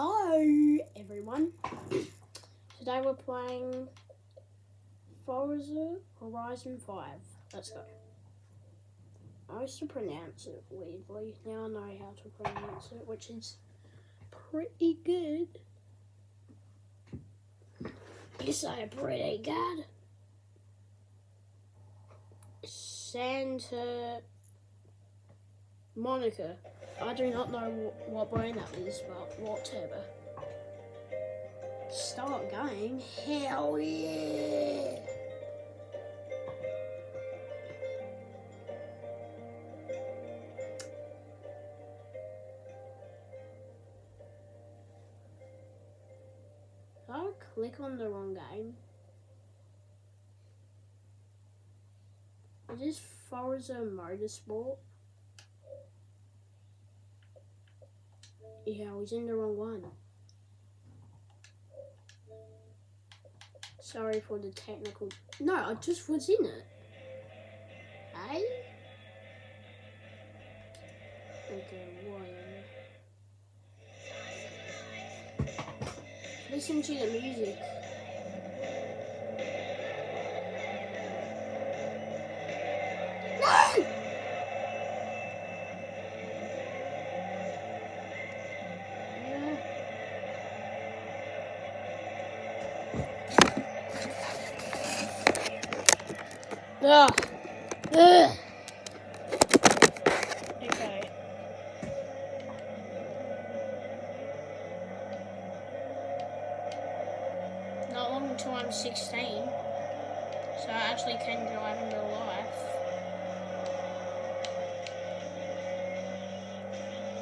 Hello everyone. Today we're playing Forza Horizon 5. Let's go. I used to pronounce it weirdly. Now I know how to pronounce it, which is pretty good. You say pretty good. Santa Monica. I do not know what brand that is, but whatever. Start game? Hell yeah! Did I click on the wrong game? Is this Forza Motorsport? Yeah, I was in the wrong one. Sorry for the technical... No, I just was in it. Hey? Okay, whatever. Listen to the music. No! Ugh. Ugh. Okay. Not long until I'm 16, so I actually can drive in real life.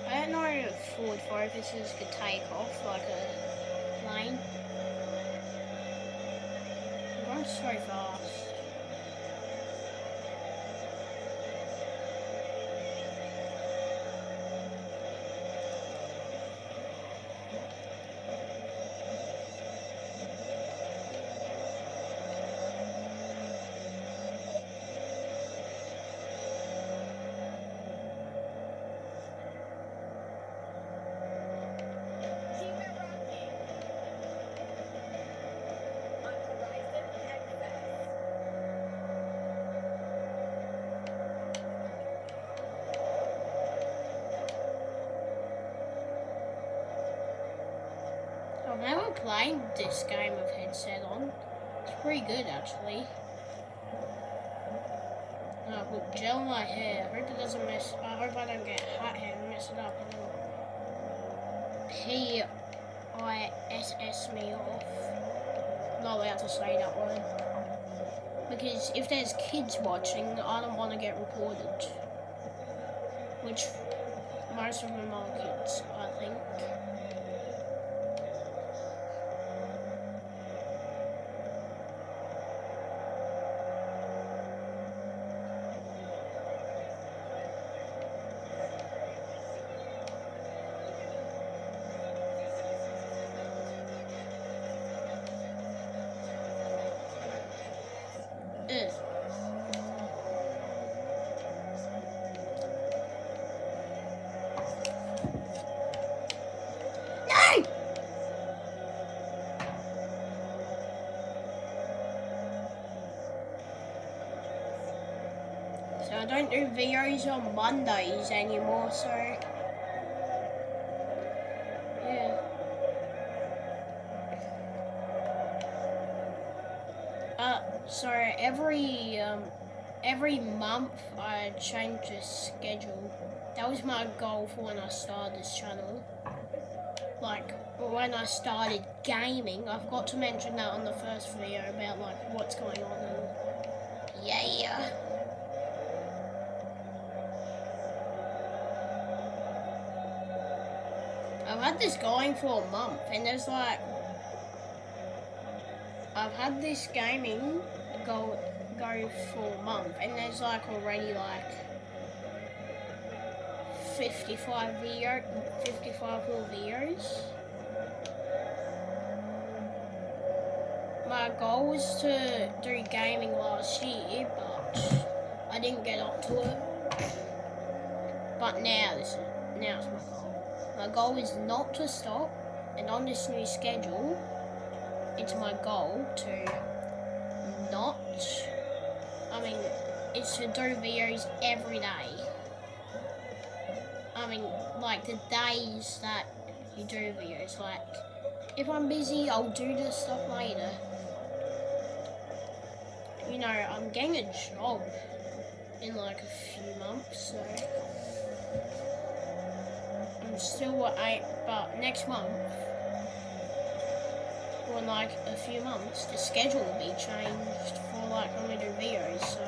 I don't know if Ford Focuses could take off like a plane. I'm going so fast. I've never played this game with headset on. It's pretty good actually. I put gel in my hair. I hope it doesn't mess. I hope I don't get hot hair and mess it up and then PISS me off. I'm not allowed to say that word because if there's kids watching, I don't want to get reported. Which most of them are kids, I think. So I don't do videos on Mondays anymore, so yeah. So every month I change the schedule. That was my goal for when I started this channel. Like when I started gaming, I forgot to mention that on the first video about like what's going on and yeah. I've had this going for a month, and there's like, I've had this gaming go for a month, and there's like already like 55 more videos. My goal was to do gaming last year, but I didn't get up to it. But now it's my goal. My goal is not to stop, And on this new schedule, it's my goal to not, it's to do videos every day. Like the days that you do videos, like if I'm busy, I'll do this stuff later. You know, I'm getting a job in like a few months, so I'm still at 8, but next month, or in like a few months, the schedule will be changed for like when we do videos, so.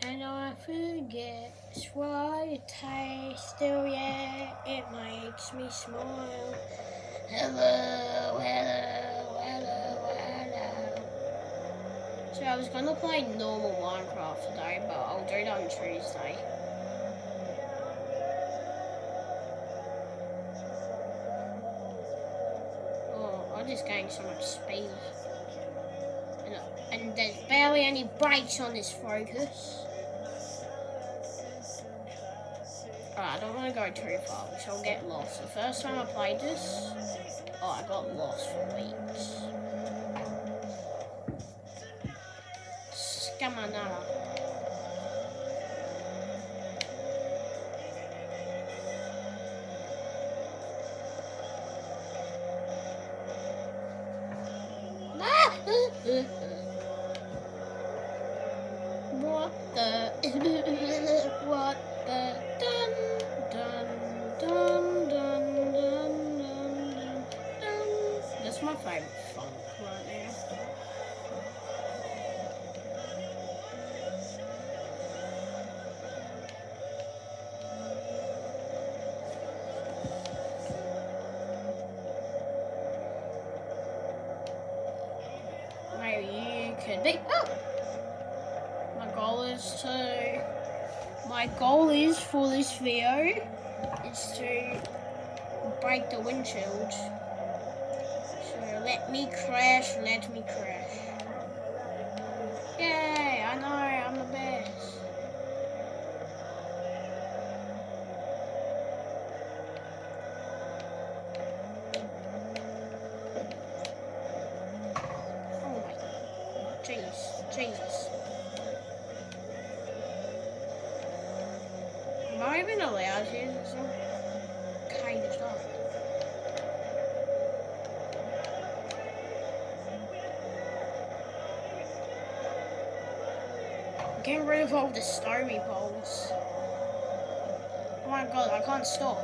And I forget what it tastes, still yeah, it makes me smile. Hello, hello, hello, hello. So I was gonna play normal Minecraft today, but I'll do it on Tuesday. Oh, I just gained so much speed. And there's barely any brakes on this Focus. I don't want to go too far, because I'll get lost. The first time I played this, I got lost for weeks. Scamanara. What the? What the? Dun dun dun dun dun dun dun. That's my favorite funk right now. Maybe you could be. Oh! My goal is for this video is to break the windshield. So let me crash. Yay, I know, I'm the best. Oh my, Jesus. Am I even allowed here? It's all kind of stuff. Getting rid of all the story poles. Oh my god, I can't stop.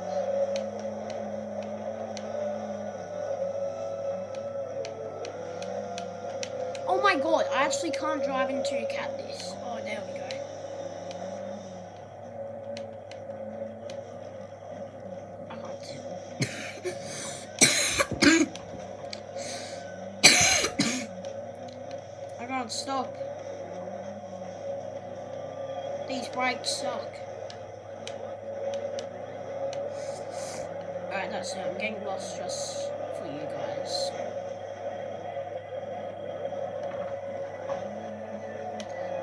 Oh my god, I actually can't drive into a cactus. Oh, there we go. I can't stop. These brakes suck. Alright, that's it. I'm getting lost just for you guys.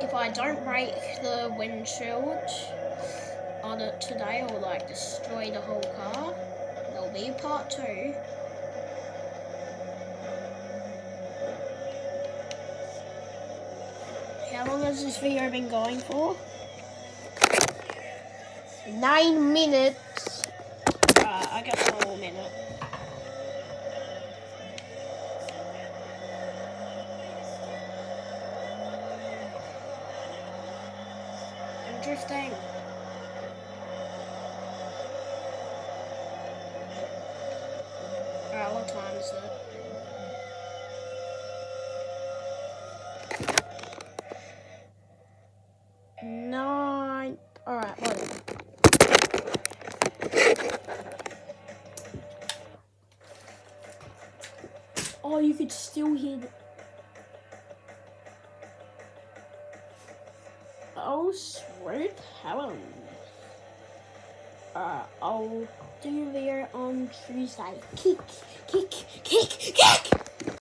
If I don't break the windshield on it today or like destroy the whole car, there'll be part 2. How long has this video been going for? 9 minutes. I got 1 more minute. I'm drifting. Alright, what time is it? Nine. Alright, wait. Oh, you could still hear the... Oh, sweet. Right? Hello. I'll do a video on Tuesday. Kick, kick, kick, kick!